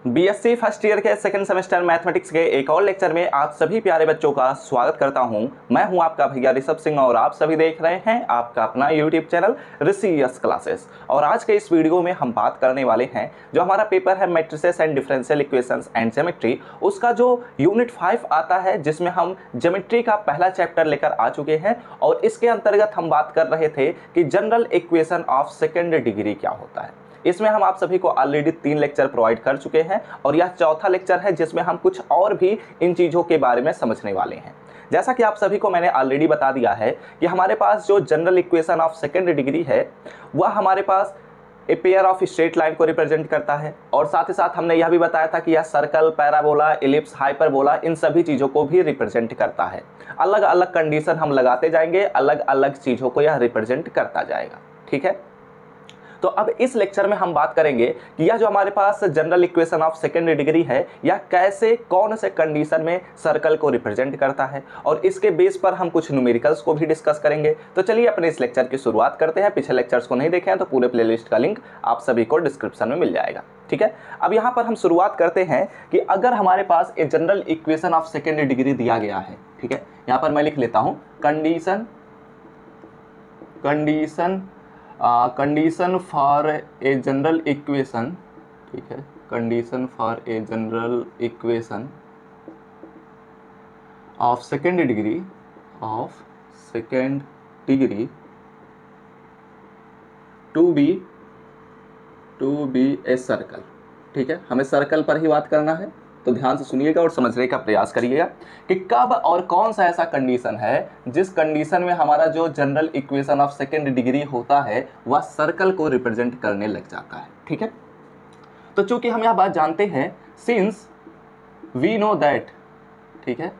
BSc first year के second semester mathematics के एक और लेक्चर में आप सभी प्यारे बच्चों का स्वागत करता हूं। मैं हूं आपका भैया ऋषभ सिंह और आप सभी देख रहे हैं आपका अपना यूट्यूब चैनल ऋषियस क्लासेस। और आज के इस वीडियो में हम बात करने वाले हैं जो हमारा पेपर है matrices and differential equations and geometry, उसका जो यूनिट 5 आता है जिसमें हम ज्योमेट्री का पहला चैप्टर लेकर आ चुके हैं। और इसके अंतर्गत हम बात कर रहे थे कि general equation of second degree क्या होता है। इसमें हम आप सभी को ऑलरेडी 3 लेक्चर प्रोवाइड कर चुके हैं और यह चौथा लेक्चर है जिसमें हम कुछ और भी इन चीज़ों के बारे में समझने वाले हैं। जैसा कि आप सभी को मैंने ऑलरेडी बता दिया है कि हमारे पास जो general equation of second degree है वह हमारे पास a pair of straight line को रिप्रेजेंट करता है। और साथ ही साथ हमने यह भी बताया था कि यह सर्कल, पैराबोला, इलिप्स, हाइपरबोला इन सभी चीज़ों को भी रिप्रेजेंट करता है। अलग अलग कंडीशन हम लगाते जाएंगे, अलग अलग चीज़ों को यह रिप्रेजेंट करता जाएगा। ठीक है, तो अब इस लेक्चर में हम बात करेंगे कि यह जो हमारे पास general equation of second degree है यह कैसे कौन से कंडीशन में सर्कल को रिप्रेजेंट करता है, और इसके बेस पर हम कुछ न्यूमेरिकल्स को भी डिस्कस करेंगे। तो चलिए अपने इस लेक्चर की शुरुआत करते हैं। पिछले लेक्चर्स को नहीं देखे हैं तो पूरे प्लेलिस्ट का लिंक आप सभी को डिस्क्रिप्शन में मिल जाएगा। ठीक है, अब यहाँ पर हम शुरुआत करते हैं कि अगर हमारे पास एक general equation of second degree दिया गया है, ठीक है, यहाँ पर मैं लिख लेता हूँ condition for a general equation. ठीक है, condition for a general equation of second degree to be a circle. ठीक है, हमें सर्कल पर ही बात करना है, तो ध्यान से सुनिएगा और समझने का प्रयास करिएगा कि कब और कौन सा ऐसा कंडीशन है जिस कंडीशन में हमारा जो general equation of second degree होता है वह सर्कल को रिप्रेजेंट करने लग जाता है। ठीक है, तो चूंकि हम यह बात जानते हैं, सिंस वी नो दैट, ठीक है,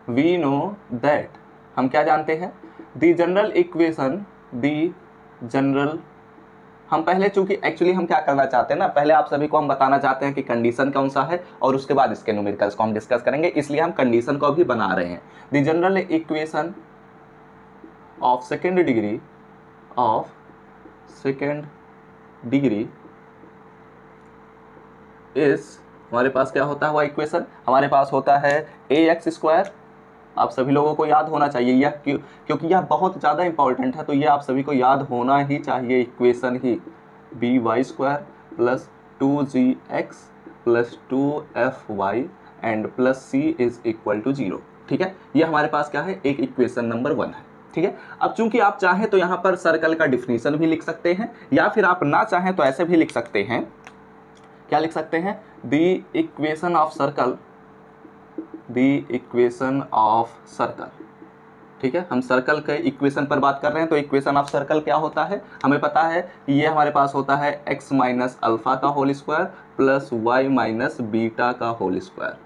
वी नो दैट, हम क्या जानते हैं, द जनरल हम पहले चूंकि एक्चुअली हम क्या करना चाहते हैं ना, पहले आप सभी को हम बताना चाहते हैं कि कंडीशन कौन सा है और उसके बाद इसके न्यूमेरिकल्स को हम डिस्कस करेंगे, इसलिए हम कंडीशन को भी बना रहे हैं। The general equation of second degree इस, हमारे पास क्या होता है वह इक्वेशन, हमारे पास होता है ax²। आप सभी लोगों को याद होना चाहिए यह, क्योंकि यह बहुत ज़्यादा इंपॉर्टेंट है, तो यह आप सभी को याद होना ही चाहिए इक्वेशन ही, by² plus 2gx plus 2fy and plus c is equal to 0। ठीक है, यह हमारे पास क्या है, एक इक्वेशन नंबर 1 है। ठीक है, अब चूंकि आप चाहें तो यहाँ पर सर्कल का डिफिनीशन भी लिख सकते हैं, या फिर आप ना चाहें तो ऐसे भी लिख सकते हैं। क्या लिख सकते हैं, द इक्वेशन ऑफ सर्कल। ठीक है, हम सर्कल के इक्वेशन पर बात कर रहे हैं, तो इक्वेशन ऑफ सर्कल क्या होता है, हमें पता है कि ये हमारे पास होता है x माइनस अल्फा का whole square plus y minus beta का होल स्क्वायर।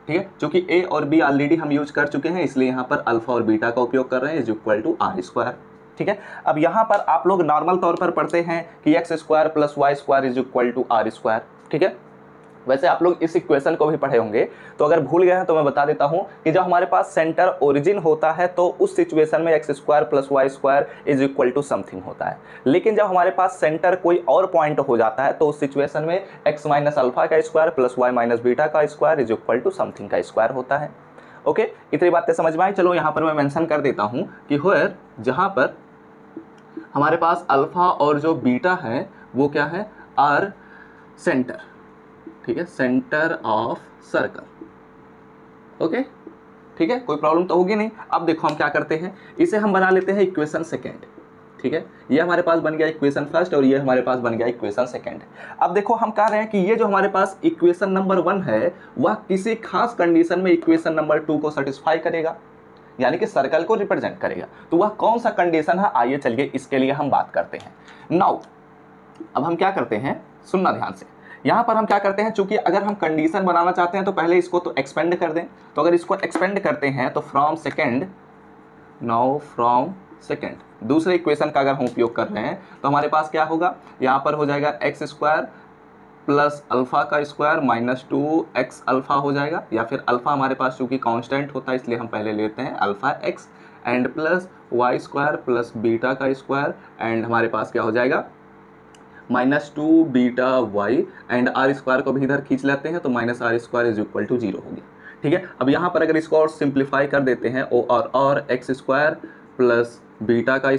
ठीक है, चूंकि a और b ऑलरेडी हम यूज कर चुके हैं इसलिए यहाँ पर अल्फा और बीटा का उपयोग कर रहे हैं, इज इक्वल टू r²। ठीक है, अब यहाँ पर आप लोग नॉर्मल तौर पर पढ़ते हैं कि x² plus y² is equal to r²। ठीक है, वैसे आप लोग इस इक्वेशन को भी पढ़े होंगे, तो अगर भूल गए हैं तो मैं बता देता हूं कि जब हमारे पास सेंटर ओरिजिन होता है तो उस सिचुएशन में x² plus y² is equal to something होता है। लेकिन जब हमारे पास सेंटर कोई और पॉइंट हो जाता है तो उस सिचुएशन में x माइनस अल्फा का square plus y minus beta का square is equal to something का स्क्वायर होता है। ओके, इतनी बातें समझ में आई। चलो यहाँ पर मैं मेंशन कर देता हूँ कि वेयर, जहाँ पर हमारे पास अल्फा और जो बीटा है वो क्या है, आर सेंटर। ठीक है, सेंटर ऑफ सर्कल। ओके, ठीक है, कोई प्रॉब्लम तो होगी नहीं। अब देखो हम क्या करते हैं, इसे हम बना लेते हैं इक्वेशन सेकेंड। ठीक है, ये हमारे पास बन गया इक्वेशन फर्स्ट और ये हमारे पास बन गया इक्वेशन सेकेंड। अब देखो हम कह रहे हैं कि ये जो हमारे पास इक्वेशन नंबर 1 है वह किसी खास कंडीशन में इक्वेशन नंबर 2 को सेटिस्फाई करेगा, यानी कि सर्कल को रिप्रेजेंट करेगा। तो वह कौन सा कंडीशन है, आइए चलिए इसके लिए हम बात करते हैं। नाउ अब हम क्या करते हैं, सुनना ध्यान से। यहाँ पर हम क्या करते हैं, चूंकि अगर हम कंडीशन बनाना चाहते हैं तो पहले इसको तो एक्सपेंड कर दें। तो अगर इसको एक्सपेंड करते हैं तो फ्रॉम सेकेंड दूसरे इक्वेशन का अगर हम उपयोग कर रहे हैं तो हमारे पास क्या होगा, यहाँ पर हो जाएगा x² प्लस अल्फा का स्क्वायर माइनस 2x अल्फा हो जाएगा, या फिर अल्फा हमारे पास चूंकि कांस्टेंट होता है इसलिए हम पहले लेते हैं alpha x and plus y² plus beta का स्क्वायर एंड हमारे पास क्या हो जाएगा -2 beta y and R square को भी इधर खींच लेते हैं तो -r² इज इक्वल टू 0 हो गया। ठीक है, अब यहाँ पर अगर इसको और सिंप्लीफाई कर देते हैं और एक्स स्क्वायर प्लस बीटा का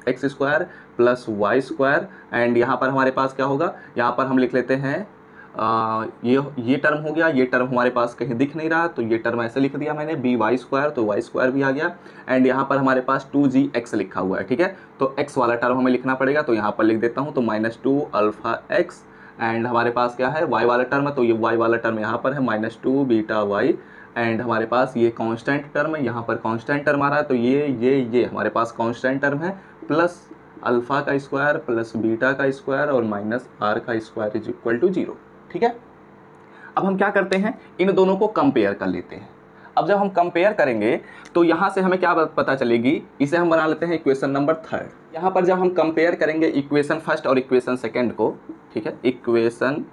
x square plus y square and यहाँ पर हमारे पास क्या होगा, यहाँ पर हम लिख लेते हैं ये टर्म हो गया, ये टर्म हमारे पास कहीं दिख नहीं रहा तो ये टर्म ऐसे लिख दिया मैंने बी वाई स्क्वायर, तो वाई स्क्वायर भी आ गया एंड यहाँ पर हमारे पास 2gx लिखा हुआ है। ठीक है, तो x वाला टर्म हमें लिखना पड़ेगा तो यहाँ पर लिख देता हूँ तो -2 अल्फा एक्स एंड हमारे पास क्या है y वाला टर्म है तो ये y वाला टर्म यहाँ पर है -2 बीटा वाई एंड हमारे पास ये कांस्टेंट टर्म है, यहाँ पर कांस्टेंट टर्म आ रहा है तो ये हमारे पास कांस्टेंट टर्म है प्लस अल्फ़ा का स्क्वायर प्लस बीटा का स्क्वायर और माइनस आर का स्क्वायर इज इक्वल टू 0। ठीक है, अब हम क्या करते हैं, इन दोनों को कंपेयर कर लेते हैं। अब जब हम कंपेयर करेंगे तो यहाँ से हमें क्या पता चलेगी, इसे हम बना लेते हैं इक्वेशन नंबर 3। यहाँ पर जब हम कंपेयर करेंगे इक्वेशन फर्स्ट और इक्वेशन सेकंड को, ठीक है, equation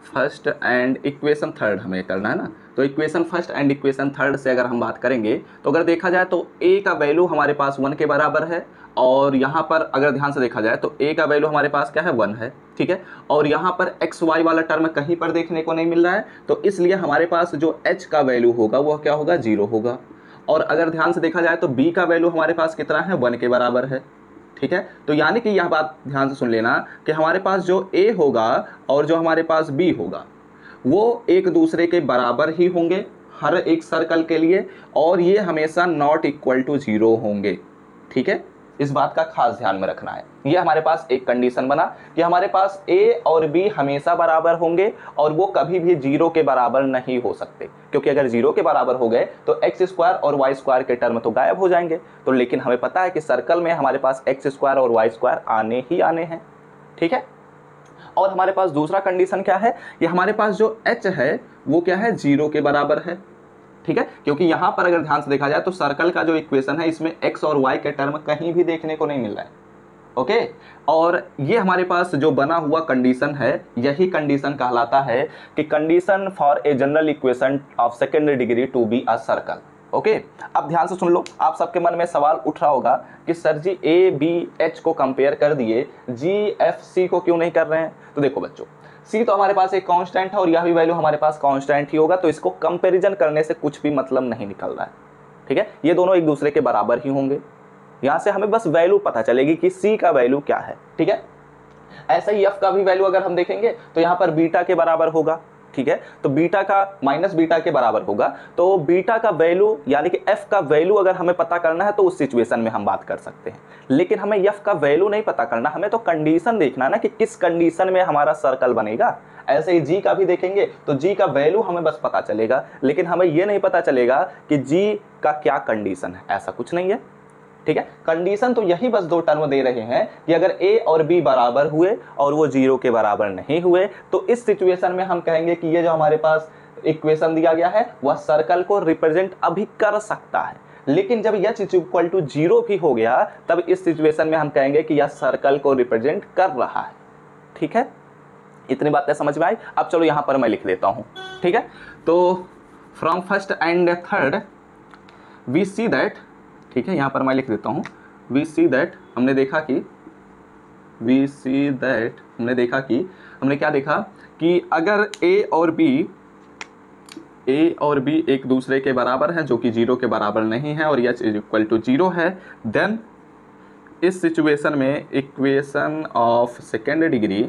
first and equation third हमें करना है ना, तो equation first and equation third से अगर हम बात करेंगे तो अगर देखा जाए तो a का वैल्यू हमारे पास 1 के बराबर है और यहाँ पर अगर ध्यान से देखा जाए तो a का वैल्यू हमारे पास क्या है 1 है। ठीक है, और यहाँ पर एक्स वाई वाला टर्म कहीं पर देखने को नहीं मिल रहा है तो इसलिए हमारे पास जो h का वैल्यू होगा वह क्या होगा 0 होगा। और अगर ध्यान से देखा जाए तो b का वैल्यू हमारे पास कितना है 1 के बराबर है। ठीक है, तो यानी कि यह बात ध्यान से सुन लेना कि हमारे पास जो a होगा और जो हमारे पास b होगा वो एक दूसरे के बराबर ही होंगे हर एक सर्कल के लिए और ये हमेशा नॉट इक्वल टू 0 होंगे। ठीक है, इस बात का खास ध्यान में रखना है। ये हमारे पास एक कंडीशन बना कि हमारे पास a और b हमेशा बराबर होंगे और वो कभी भी 0 के बराबर नहीं हो सकते, क्योंकि अगर 0 के बराबर हो गए तो एक्स स्क्वायर और वाई स्क्वायर के टर्म तो गायब हो जाएंगे। तो लेकिन हमें पता है कि सर्कल में हमारे पास एक्स स्क्वायर और वाई स्क्वायर आने ही आने हैं। ठीक है, और हमारे पास दूसरा कंडीशन क्या है, ये हमारे पास जो h है वो क्या है 0 के बराबर है। ठीक है, क्योंकि यहाँ पर अगर ध्यान से देखा जाए तो सर्कल का जो इक्वेशन है इसमें x और y के टर्म कहीं भी देखने को नहीं मिल रहा है। ओके, और ये हमारे पास जो बना हुआ कंडीशन है यही कंडीशन कहलाता है कि condition for a general equation of second degree to be a circle. Okay, अब ध्यान से सुन लो, आप सबके मन में सवाल उठ रहा होगा कि sir g a b h को कंपेयर कर दिए, जी एफ सी को क्यों नहीं कर रहे हैं। तो देखो बच्चों, सी तो हमारे पास एक कांस्टेंट है और यह भी वैल्यू हमारे पास कांस्टेंट ही होगा, तो इसको कंपैरिजन करने से कुछ भी मतलब नहीं निकल रहा है। ठीक है, ये दोनों एक दूसरे के बराबर ही होंगे, यहाँ से हमें बस वैल्यू पता चलेगी कि सी का वैल्यू क्या है। ठीक है, ऐसा ही एफ का भी वैल्यू अगर हम देखेंगे तो यहाँ पर बीटा के बराबर होगा। ठीक है, तो बीटा का माइनस बीटा के बराबर होगा, तो बीटा का वैल्यू यानी कि एफ का वैल्यू अगर हमें पता करना है तो उस सिचुएशन में हम बात कर सकते हैं, लेकिन हमें एफ का वैल्यू नहीं पता करना, हमें तो कंडीशन देखना है ना कि किस कंडीशन में हमारा सर्कल बनेगा। ऐसे ही जी का भी देखेंगे तो जी का वैल्यू हमें बस पता चलेगा, लेकिन हमें यह नहीं पता चलेगा कि जी का क्या कंडीशन है, ऐसा कुछ नहीं है। ठीक है, कंडीशन तो यही बस दो टर्म दे रहे हैं कि अगर a और b बराबर हुए और वो 0 के बराबर नहीं हुए तो इस सिचुएशन में हम कहेंगे कि ये जो हमारे पास इक्वेशन दिया गया है वह सर्कल को रिप्रेजेंट अभी कर सकता है, लेकिन जब h इज इक्वल टू 0 भी हो गया तब इस सिचुएशन में हम कहेंगे कि यह सर्कल को रिप्रेजेंट कर रहा है। ठीक है, इतनी बातें समझ में आई। अब चलो यहाँ पर मैं लिख देता हूँ। ठीक है, तो from first and third we see that, ठीक है, यहाँ पर मैं लिख देता हूँ वी सी दैट, हमने देखा कि हमने क्या देखा कि अगर a और b एक दूसरे के बराबर हैं जो कि 0 के बराबर नहीं है और h इज इक्वल टू 0 है, देन इस सिचुएशन में equation of second degree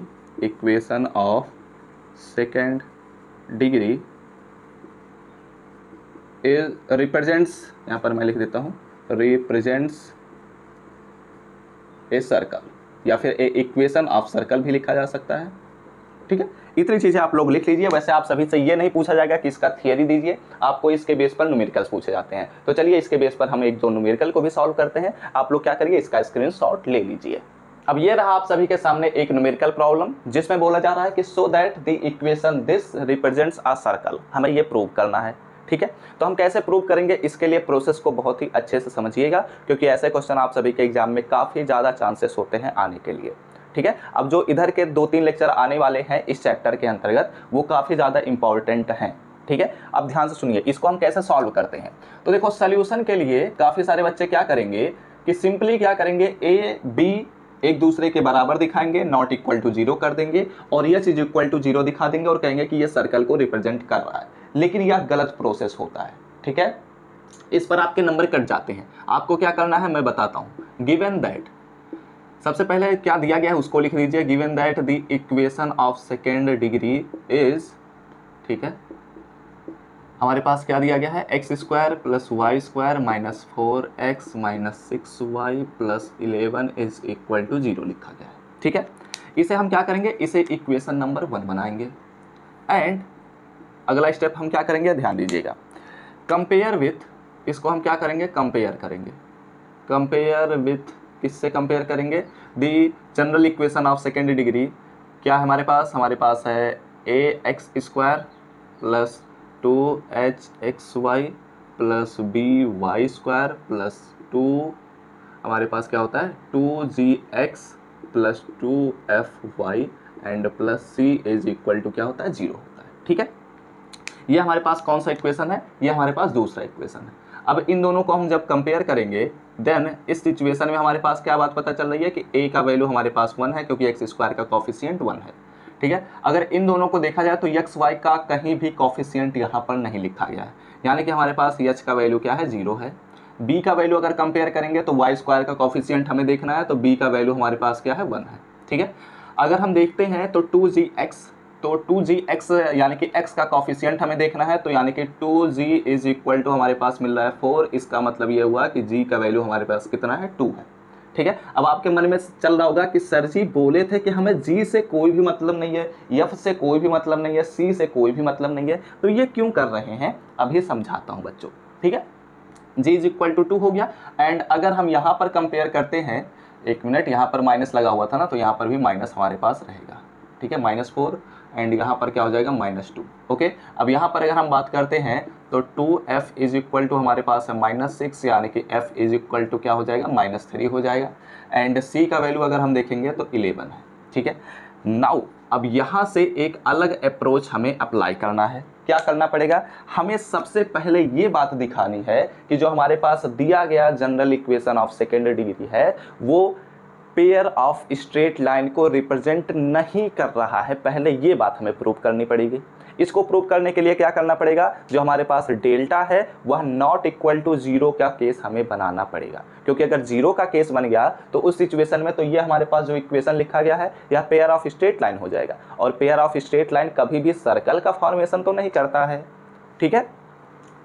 is represents, यहाँ पर मैं लिख देता हूँ रिप्रेजेंट्स ए सर्कल, या फिर ए इक्वेशन ऑफ सर्कल भी लिखा जा सकता है। ठीक है, इतनी चीजें आप लोग लिख लीजिए। वैसे आप सभी से ये नहीं पूछा जाएगा कि इसका थियरी दीजिए, आपको इसके बेस पर न्यूमेरिकल्स पूछे जाते हैं। तो चलिए इसके बेस पर हम एक दो न्यूमेरिकल को भी सॉल्व करते हैं। आप लोग क्या करिए, इसका स्क्रीनशॉट ले लीजिए। अब ये रहा आप सभी के सामने एक न्यूमेरिकल प्रॉब्लम जिसमें बोला जा रहा है कि so that the equation this represents a circle, हमें ये प्रूव करना है। ठीक है, तो हम कैसे प्रूव करेंगे, इसके लिए प्रोसेस को बहुत ही अच्छे से समझिएगा, क्योंकि ऐसे क्वेश्चन आप सभी के एग्जाम में काफ़ी ज़्यादा चांसेस होते हैं आने के लिए। ठीक है, अब जो इधर के 2-3 लेक्चर आने वाले हैं इस चैप्टर के अंतर्गत वो काफ़ी ज़्यादा इंपॉर्टेंट हैं। ठीक है, अब ध्यान से सुनिए, इसको हम कैसे सॉल्व करते हैं। तो देखो, सोल्यूशन के लिए काफ़ी सारे बच्चे क्या करेंगे कि सिंपली क्या करेंगे, ए बी एक दूसरे के बराबर दिखाएंगे, नॉट इक्वल टू 0 कर देंगे और एच इज इक्वल टू 0 दिखा देंगे और कहेंगे कि ये सर्कल को रिप्रेजेंट कर रहा है। लेकिन यह गलत प्रोसेस होता है, ठीक है। इस पर आपके नंबर कट जाते हैं। आपको क्या करना है मैं बताता हूँ। गिवन दैट, सबसे पहले क्या दिया गया है उसको लिख लीजिए। Given that the equation of second degree is, ठीक है, हमारे पास क्या दिया गया है, x square plus y square minus 4x minus 6y plus 11 is equal to 0 लिखा गया है, ठीक है। इसे हम क्या करेंगे, इसे इक्वेशन नंबर 1 बनाएंगे। एंड अगला स्टेप हम क्या करेंगे, ध्यान दीजिएगा, कंपेयर विथ, इसको हम क्या करेंगे, कंपेयर करेंगे। कंपेयर विथ, किससे कंपेयर करेंगे, the general equation of second degree क्या है हमारे पास है a x square plus 2hxy plus by square plus 2 हमारे पास क्या होता है 2gx plus 2fy and plus c is equal to क्या होता है 0 होता है, ठीक है। ये हमारे पास कौन सा इक्वेशन है, ये हमारे पास दूसरा इक्वेशन है। अब इन दोनों को हम जब कंपेयर करेंगे देन इस सिचुएशन में हमारे पास क्या बात पता चल रही है कि a का वैल्यू हमारे पास 1 है क्योंकि एक्स स्क्वायर का कॉफिशिएंट 1 है, ठीक है। अगर इन दोनों को देखा जाए तो एक्स वाई का कहीं भी कॉफिशिएंट यहाँ पर नहीं लिखा गया है, यानी कि हमारे पास एच का वैल्यू क्या है 0 है। बी का वैल्यू अगर कंपेयर करेंगे तो वाई स्क्वायर का कॉफिशिएंट हमें देखना है, तो बी का वैल्यू हमारे पास क्या है 1 है, ठीक है। अगर हम देखते हैं तो 2gx, तो 2gx यानी कि x का कॉफिशिएंट हमें देखना है, तो यानी कि 2g इज इक्वल टू हमारे पास मिल रहा है 4। इसका मतलब ये हुआ कि g का वैल्यू हमारे पास कितना है 2 है, ठीक है। अब आपके मन में चल रहा होगा कि सर जी बोले थे कि हमें g से कोई भी मतलब नहीं है, f से कोई भी मतलब नहीं है, c से कोई भी मतलब नहीं है, तो ये क्यों कर रहे हैं, अभी समझाता हूं बच्चों, ठीक है। g इज इक्वल टू 2 हो गया। एंड अगर हम यहाँ पर कंपेयर करते हैं, एक मिनट, यहाँ पर माइनस लगा हुआ था ना, तो यहाँ पर भी माइनस हमारे पास रहेगा, ठीक है, -4 एंड यहाँ पर क्या हो जाएगा -2, ओके। अब यहाँ पर अगर हम बात करते हैं तो 2f इज इक्वल टू हमारे पास है -6, यानी कि f इज इक्वल टू क्या हो जाएगा -3 हो जाएगा। एंड c का वैल्यू अगर हम देखेंगे तो 11 है, ठीक है। नाउ अब यहाँ से एक अलग अप्रोच हमें अप्लाई करना है। क्या करना पड़ेगा, हमें सबसे पहले ये बात दिखानी है कि जो हमारे पास दिया गया general equation of second degree है वो पेयर ऑफ स्ट्रेट लाइन को रिप्रेजेंट नहीं कर रहा है। पहले ये बात हमें प्रूव करनी पड़ेगी। इसको प्रूव करने के लिए क्या करना पड़ेगा, जो हमारे पास डेल्टा है वह नॉट इक्वल टू 0 का केस हमें बनाना पड़ेगा, क्योंकि अगर 0 का केस बन गया तो उस सिचुएशन में तो ये हमारे पास जो इक्वेशन लिखा गया है यह पेयर ऑफ स्ट्रेट लाइन हो जाएगा, और पेयर ऑफ स्ट्रेट लाइन कभी भी सर्कल का फॉर्मेशन तो नहीं करता है, ठीक है।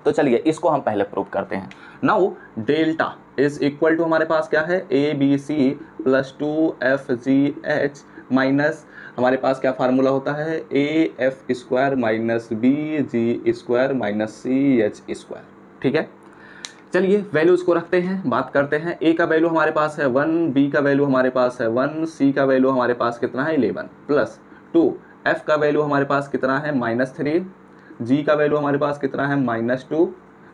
तो चलिए इसको हम पहले प्रूव करते हैं। Now delta is equal to हमारे पास क्या है a b c plus 2f(g(h) minus हमारे पास क्या फार्मूला होता है a f square minus b g square minus c h square, ठीक है। चलिए वैल्यूज को रखते हैं, बात करते हैं। ए का वैल्यू हमारे पास है 1, बी का वैल्यू हमारे पास है 1, सी का वैल्यू हमारे पास कितना है 11 प्लस 2, एफ का वैल्यू हमारे पास कितना है -3, जी का वैल्यू हमारे पास कितना है -2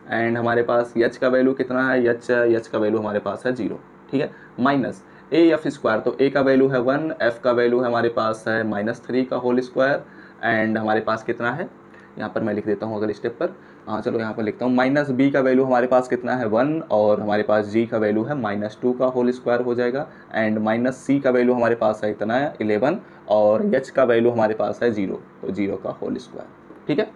एंड हमारे पास एच का वैल्यू कितना है, एच का वैल्यू हमारे पास है 0, ठीक है, माइनस ए एफ स्क्वायर, तो ए का वैल्यू है 1, एफ का वैल्यू हमारे पास है -3 का होल स्क्वायर एंड हमारे पास कितना है, यहाँ पर मैं लिख देता हूँ अगले स्टेप पर, हाँ चलो यहाँ पर लिखता हूँ, माइनस बी का वैल्यू हमारे पास कितना है 1 और हमारे पास जी का वैल्यू है -2 का होल स्क्वायर हो जाएगा एंड माइनस सी का वैल्यू हमारे पास है इतना है 11 और एच का वैल्यू हमारे पास है 0, तो 0 का होल स्क्वायर, ठीक है।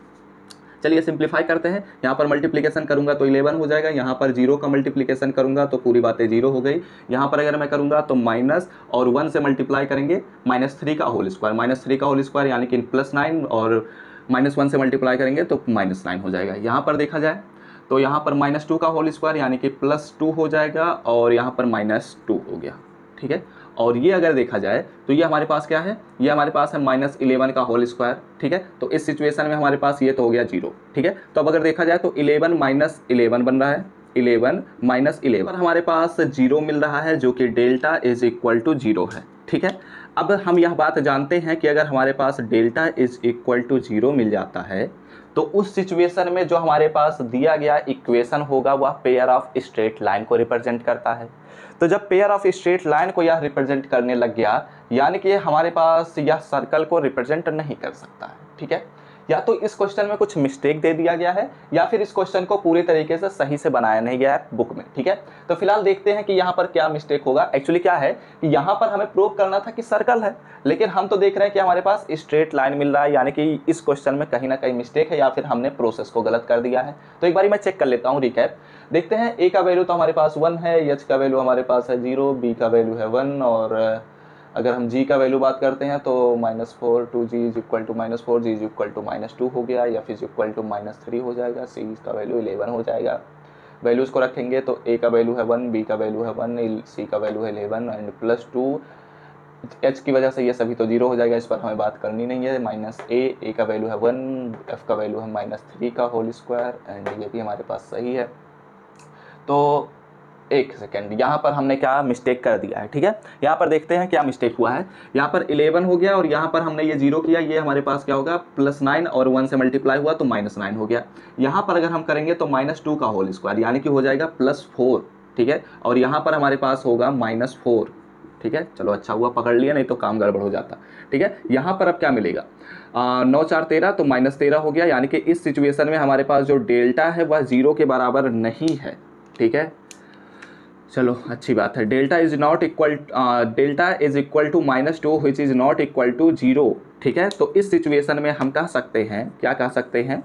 चलिए सिंप्लीफाई करते हैं। यहाँ पर मल्टीप्लिकेशन करूंगा तो 11 हो जाएगा, यहाँ पर 0 का मल्टीप्लिकेशन करूंगा तो पूरी बातें 0 हो गई। यहाँ पर अगर मैं करूंगा तो माइनस और 1 से मल्टीप्लाई करेंगे -3 का होल स्क्वायर, -3 का होल स्क्वायर यानी कि +9 और -1 से मल्टीप्लाई करेंगे तो -9 हो जाएगा। यहाँ पर देखा जाए तो यहाँ पर -2 का होल स्क्वायर यानी कि +2 हो जाएगा और यहाँ पर -2 हो गया, ठीक है। और ये अगर देखा जाए तो ये हमारे पास क्या है, ये हमारे पास है -11 का होल स्क्वायर, ठीक है। तो इस सिचुएशन में हमारे पास ये तो हो गया 0, ठीक है। तो अब अगर देखा जाए तो 11 - 11 बन रहा है, 11 - 11 हमारे पास 0 मिल रहा है जो कि डेल्टा इज इक्वल टू 0 है, ठीक है। अब हम यह बात जानते हैं कि अगर हमारे पास डेल्टा इज इक्वल टू 0 मिल जाता है तो उस सिचुएशन में जो हमारे पास दिया गया इक्वेशन होगा वह पेयर ऑफ स्ट्रेट लाइन को रिप्रेजेंट करता है। तो जब पेयर ऑफ स्ट्रेट लाइन को यह रिप्रेजेंट करने लग गया यानी कि हमारे पास यह सर्कल को रिप्रेजेंट नहीं कर सकता है, ठीक है। या तो इस क्वेश्चन में कुछ मिस्टेक दे दिया गया है या फिर इस क्वेश्चन को पूरी तरीके से सही से बनाया नहीं गया है बुक में। ठीक है, तो फिलहाल देखते हैं कि यहाँ पर क्या मिस्टेक होगा। एक्चुअली क्या है कि यहाँ पर हमें प्रूव करना था कि सर्कल है, लेकिन हम तो देख रहे हैं कि हमारे पास स्ट्रेट लाइन मिल रहा है, यानी कि इस क्वेश्चन में कहीं ना कहीं मिस्टेक है या फिर हमने प्रोसेस को गलत कर दिया है। तो एक बार मैं चेक कर लेता हूँ, रिकैप देखते हैं। ए का वैल्यू तो हमारे पास 1 है, एच का वैल्यू हमारे पास है 0, बी का वैल्यू है 1, और अगर हम g का वैल्यू बात करते हैं तो -4 2g is equal to -4, g is equal to -2 हो गया, या फिर इक्वल टू -3 हो जाएगा, c का वैल्यू 11 हो जाएगा। वैल्यूज़ को रखेंगे तो a का वैल्यू है 1, b का वैल्यू है 1, c का वैल्यू है 11 एंड +2, h की वजह से ये सभी तो 0 हो जाएगा, इस पर हमें बात करनी नहीं है। -a का वैल्यू है 1, f का वैल्यू है -3 का होल स्क्वायर, एंड ये भी हमारे पास सही है। तो एक सेकेंड, यहाँ पर हमने क्या मिस्टेक कर दिया है। ठीक है, यहाँ पर देखते हैं क्या मिस्टेक हुआ है। यहाँ पर 11 हो गया और यहाँ पर हमने ये 0 किया, ये हमारे पास क्या होगा +9 और 1 से मल्टीप्लाई हुआ तो -9 हो गया। यहाँ पर अगर हम करेंगे तो -2 का होल स्क्वायर यानी कि हो जाएगा +4। ठीक है, और यहाँ पर हमारे पास होगा -4। ठीक है, चलो अच्छा हुआ पकड़ लिया, नहीं तो काम गड़बड़ हो जाता। ठीक है, यहाँ पर अब क्या मिलेगा, 9 4 13 तो -13 हो गया, यानी कि इस सिचुएशन में हमारे पास जो डेल्टा है वह 0 के बराबर नहीं है। ठीक है, चलो अच्छी बात है। Delta is equal to -2 which is not equal to 0। ठीक है, तो इस सिचुएशन में हम कह सकते हैं, क्या कह सकते हैं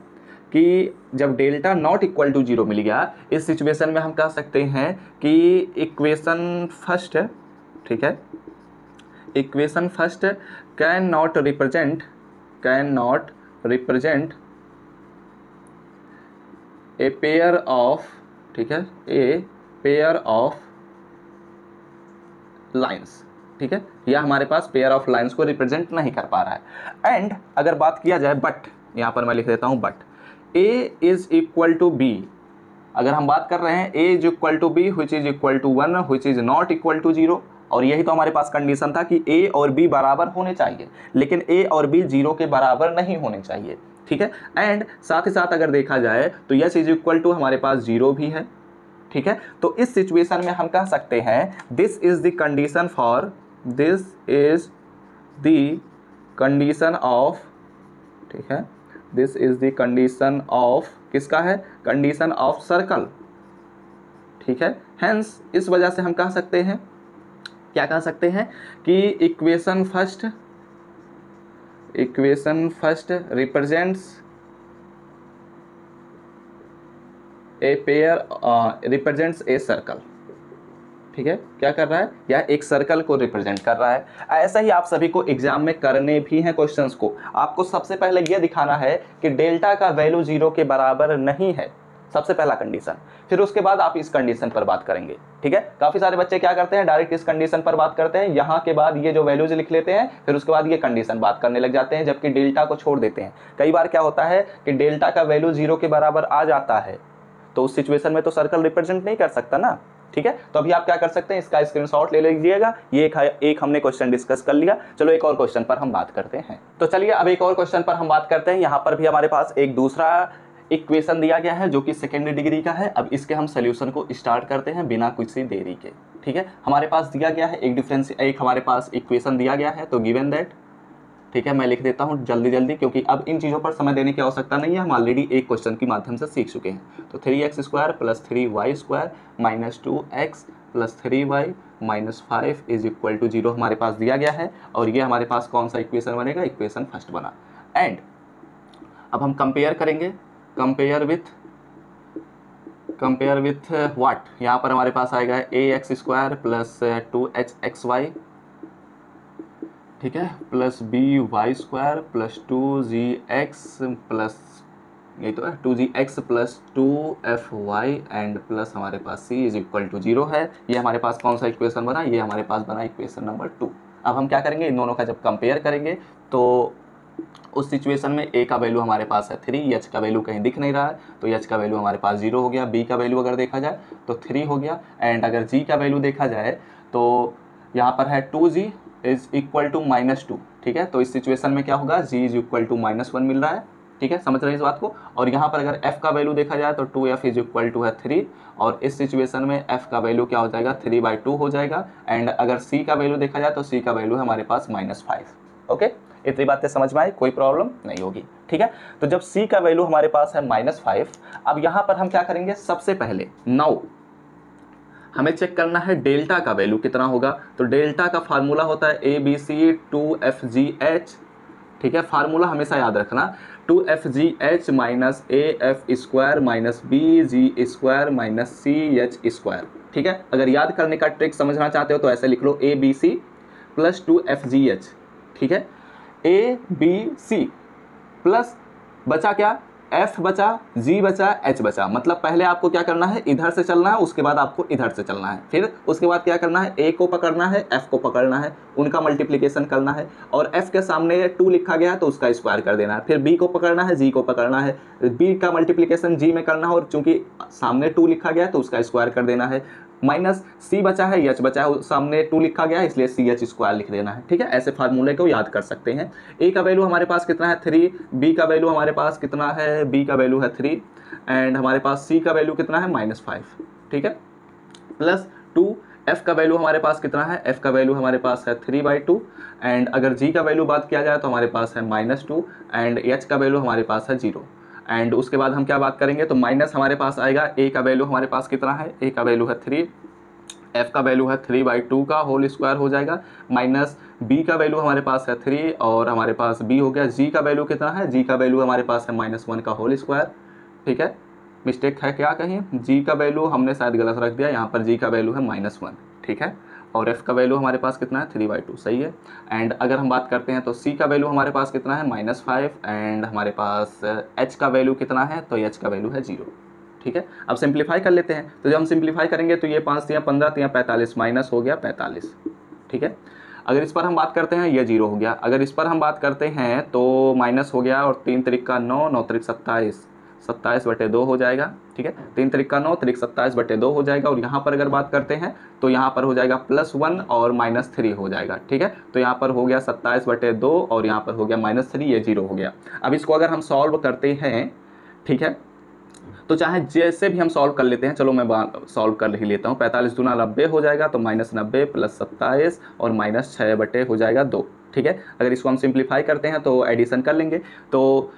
कि जब डेल्टा नॉट इक्वल टू 0 मिल गया, इस सिचुएशन में हम कह सकते हैं कि इक्वेशन फर्स्ट है। ठीक है, equation first can not represent a pair of, ठीक है, ए पेयर ऑफ लाइंस। ठीक है, यह हमारे पास पेयर ऑफ लाइंस को रिप्रेजेंट नहीं कर पा रहा है। एंड अगर बात किया जाए बट, यहाँ पर मैं लिख देता हूँ but a is equal to b, अगर हम बात कर रहे हैं a is equal to b which is equal to 1 which is not equal to 0, और यही तो हमारे पास कंडीशन था कि a और b बराबर होने चाहिए, लेकिन a और b 0 के बराबर नहीं होने चाहिए। ठीक है, एंड साथ ही साथ अगर देखा जाए तो यस इज इक्वल टू हमारे पास 0 भी है। ठीक है, तो इस सिचुएशन में हम कह सकते हैं this is the condition of, ठीक है, this is the condition of, किसका है, कंडीशन ऑफ सर्कल। ठीक है, हेंस इस वजह से हम कह सकते हैं, क्या कह सकते हैं कि equation first represents a pair, represents A circle. ठीक है, क्या कर रहा है, यह एक सर्कल को रिप्रेजेंट कर रहा है। ऐसा ही आप सभी को एग्जाम में करने भी हैं क्वेश्चंस को। आपको सबसे पहले यह दिखाना है कि डेल्टा का वैल्यू 0 के बराबर नहीं है, सबसे पहला कंडीशन। फिर उसके बाद आप इस कंडीशन पर बात करेंगे। ठीक है, काफी सारे बच्चे क्या करते हैं, डायरेक्ट इस कंडीशन पर बात करते हैं, यहाँ के बाद ये जो वैल्यूज लिख लेते हैं, फिर उसके बाद ये कंडीशन बात करने लग जाते हैं, जबकि डेल्टा को छोड़ देते हैं। कई बार क्या होता है कि डेल्टा का वैल्यू 0 के बराबर आ जाता है, तो उस सिचुएशन में तो सर्कल रिप्रेजेंट नहीं कर सकता ना। ठीक है, तो अभी आप क्या कर सकते हैं, इसका स्क्रीनशॉट ले लीजिएगा। ये एक हमने क्वेश्चन डिस्कस कर लिया। चलो एक और क्वेश्चन पर हम बात करते हैं। तो चलिए अब एक और क्वेश्चन पर हम बात करते हैं। यहाँ पर भी हमारे पास एक दूसरा इक्वेशन दिया गया है जो कि सेकेंड डिग्री का है। अब इसके हम सोल्यूशन को स्टार्ट करते हैं बिना किसी देरी के। ठीक है, हमारे पास दिया गया है एक हमारे पास इक्वेशन दिया गया है, तो गिवन दैट, ठीक है, मैं लिख देता हूँ जल्दी क्योंकि अब इन चीज़ों पर समय देने की आवश्यकता नहीं है, हम ऑलरेडी एक क्वेश्चन के माध्यम से सीख चुके हैं। तो 3x² + 3y² - 2x + 3y - 5 is equal to 0 हमारे पास दिया गया है, और ये हमारे पास कौन सा इक्वेशन बनेगा, इक्वेशन फर्स्ट बना। एंड अब हम कंपेयर करेंगे, कंपेयर विथ व्हाट, यहाँ पर हमारे पास आएगा ax² + 2hxy, ठीक है, + by² + 2gx प्लस, यही तो है, 2gx + 2fy एंड प्लस हमारे पास c इज इक्वल टू 0 है। ये हमारे पास कौन सा इक्वेशन बना, ये हमारे पास बना इक्वेशन नंबर 2। अब हम क्या करेंगे, इन दोनों का जब कंपेयर करेंगे तो उस सिचुएशन में a का वैल्यू हमारे पास है 3, h का वैल्यू कहीं दिख नहीं रहा है, तो h का वैल्यू हमारे पास 0 हो गया, b का वैल्यू अगर देखा जाए तो 3 हो गया, एंड अगर g का वैल्यू देखा जाए तो यहाँ पर है 2g इज इक्वल टू -2। ठीक है, तो इस सिचुएशन में क्या होगा, g इज इक्वल टू -1 मिल रहा है। ठीक है, समझ रहे हैं इस बात को। और यहाँ पर अगर f का वैल्यू देखा जाए तो 2f इज इक्वल टू है 3, और इस सिचुएशन में f का वैल्यू क्या हो जाएगा, 3/2 हो जाएगा। एंड अगर c का वैल्यू देखा जाए तो c का वैल्यू है हमारे पास -5। ओके, इतनी बातें समझ में आई, कोई प्रॉब्लम नहीं होगी, ठीक है। तो जब c का वैल्यू हमारे पास है -5, अब यहां पर हम क्या करेंगे, सबसे पहले नाउ हमें चेक करना है डेल्टा का वैल्यू कितना होगा। तो डेल्टा का फार्मूला होता है ABC/2FGH, ठीक है। फार्मूला हमेशा याद रखना, 2FGH minus AF² minus BG² CH², ठीक है। अगर याद करने का ट्रिक समझना चाहते हो तो ऐसे लिख लो ABC प्लस 2FGH, ठीक है। ABC प्लस बचा क्या, F बचा, G बचा, H बचा। मतलब पहले आपको क्या करना है, इधर से चलना है, उसके बाद आपको इधर से चलना है, फिर उसके बाद क्या करना है, A को पकड़ना है, F को पकड़ना है, उनका मल्टीप्लिकेशन करना है, और F के सामने 2 लिखा गया है तो उसका स्क्वायर कर देना है, फिर B को पकड़ना है, G को पकड़ना है, B का मल्टीप्लिकेशन G में करना है, और चूंकि सामने 2 लिखा गया है तो उसका स्क्वायर कर देना है, माइनस C बचा है, H बचा है, सामने 2 लिखा गया है इसलिए CH² लिख देना है, ठीक है। ऐसे फार्मूले को याद कर सकते हैं। A का वैल्यू हमारे पास कितना है 3, B का वैल्यू हमारे पास कितना है, B का वैल्यू है 3, एंड हमारे पास C का वैल्यू कितना है -5, ठीक है, प्लस 2, F का वैल्यू हमारे पास कितना है, F का वैल्यू हमारे पास है 3/2, एंड अगर G का वैल्यू बात किया जाए तो हमारे पास है -2, एंड H का वैल्यू हमारे पास है 0। एंड उसके बाद हम क्या बात करेंगे, तो माइनस हमारे पास आएगा, A का वैल्यू हमारे पास कितना है, A का वैल्यू है 3, F का वैल्यू है 3/2 का होल स्क्वायर हो जाएगा, माइनस B का वैल्यू हमारे पास है 3 और हमारे पास B हो गया। G का वैल्यू कितना है, G का वैल्यू हमारे पास है -1 का होल स्क्वायर, ठीक है। मिस्टेक है क्या कहीं, G का वैल्यू हमने शायद गलत रख दिया, यहाँ पर G का वैल्यू है -1, ठीक है, और F का वैल्यू हमारे पास कितना है 3/2, सही है। एंड अगर हम बात करते हैं तो C का वैल्यू हमारे पास कितना है -5, एंड हमारे पास H का वैल्यू कितना है, तो H का वैल्यू है 0, ठीक है। अब सिंप्लीफाई कर लेते हैं, तो जब हम सिंप्लीफाई करेंगे तो ये 5 3 15 3 45 माइनस हो गया 45, ठीक है। अगर इस पर हम बात करते हैं ये 0 हो गया, अगर इस पर हम बात करते हैं तो माइनस हो गया, और 3 त्रिक का 9, 9 त्रिक 27, 27/2 हो जाएगा, ठीक है। 3 त्रिक का 9, त्रिक 27/2 हो जाएगा, और यहाँ पर अगर बात करते हैं तो यहाँ पर हो जाएगा +1 और -3 हो जाएगा, ठीक है। तो यहाँ पर हो गया 27/2 और यहाँ पर हो गया -3, ये 0 हो गया। अब इसको अगर हम सॉल्व करते हैं, ठीक है, तो चाहे जैसे भी हम सॉल्व कर लेते हैं, चलो मैं सॉल्व कर ही लेता हूँ। 45 दूना 90 हो जाएगा, तो -90 + 27 और -6/2 हो जाएगा 2, ठीक है। अगर इसको हम सिंप्लीफाई करते हैं तो एडिशन कर लेंगे, तो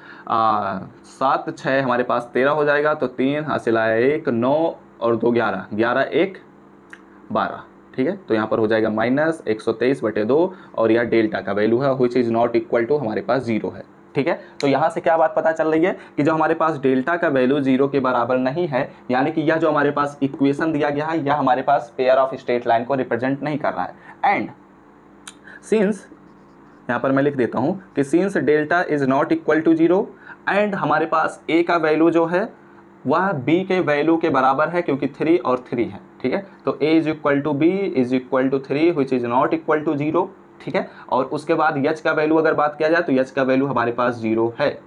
7 6 हमारे पास 13 हो जाएगा, तो 3 हासिल आया 1, 9 और 2 11, 11 1 12, ठीक है। तो यहाँ पर हो जाएगा -123/2, और यह डेल्टा का वैल्यू है, which is not equal to हमारे पास 0 है, ठीक है। तो यहाँ से क्या बात पता चल रही है कि जो हमारे पास डेल्टा का वैल्यू 0 के बराबर नहीं है, यानी कि यह जो हमारे पास इक्वेशन दिया गया है यह हमारे पास पेयर ऑफ स्ट्रेट लाइन को रिप्रेजेंट नहीं कर रहा है। एंड सिंस, यहाँ पर मैं लिख देता हूँ कि since delta is not equal to 0, and हमारे पास A का वैल्यू जो है वह B के वैल्यू के बराबर है, क्योंकि 3 और 3 है, ठीक है। तो A is equal to B is equal to 3 which is not equal to 0, ठीक है। और उसके बाद H का वैल्यू अगर बात किया जाए तो H का वैल्यू हमारे पास 0 है।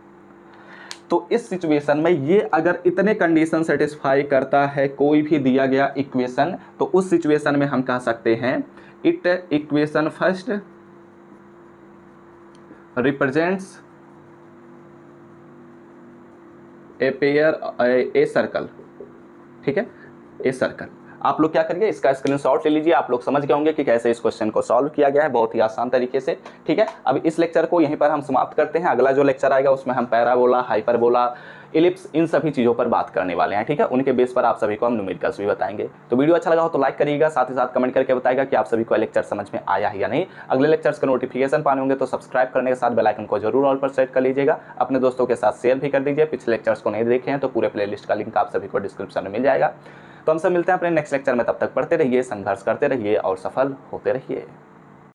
तो इस सिचुएशन में ये अगर इतने कंडीशन सेटिस्फाई करता है कोई भी दिया गया इक्वेशन, तो उस सिचुएशन में हम कह सकते हैं it equation first represents a pair A circle, ठीक है, ए सर्कल। आप लोग क्या करिए, इसका स्क्रीनशॉट ले लीजिए। आप लोग समझ गए होंगे कि कैसे इस क्वेश्चन को सॉल्व किया गया है, बहुत ही आसान तरीके से, ठीक है। अब इस लेक्चर को यहीं पर हम समाप्त करते हैं। अगला जो लेक्चर आएगा उसमें हम पैराबोला, हाइपरबोला, इलिप्स, इन सभी चीज़ों पर बात करने वाले हैं, ठीक है। उनके बेस पर आप सभी को हम न्यूमेरिकल्स भी बताएंगे। तो वीडियो अच्छा लगा हो तो लाइक करिएगा, साथ ही साथ कमेंट करके बताएगा कि आप सभी को लेक्चर समझ में आया है या नहीं। अगले लेक्चर्स का नोटिफिकेशन पाने होंगे तो सब्सक्राइब करने के साथ बेल आइकन को जरूर ऑल पर सेट कर लीजिएगा। अपने दोस्तों के साथ शेयर भी कर दीजिए। पिछले लेक्चर्स को नहीं देखे हैं तो पूरे प्लेलिस्ट का लिंक आप सभी को डिस्क्रिप्शन में मिल जाएगा। तो हम सब मिलते हैं अपने नेक्स्ट लेक्चर में, तब तक पढ़ते रहिए, संघर्ष करते रहिए और सफल होते रहिए।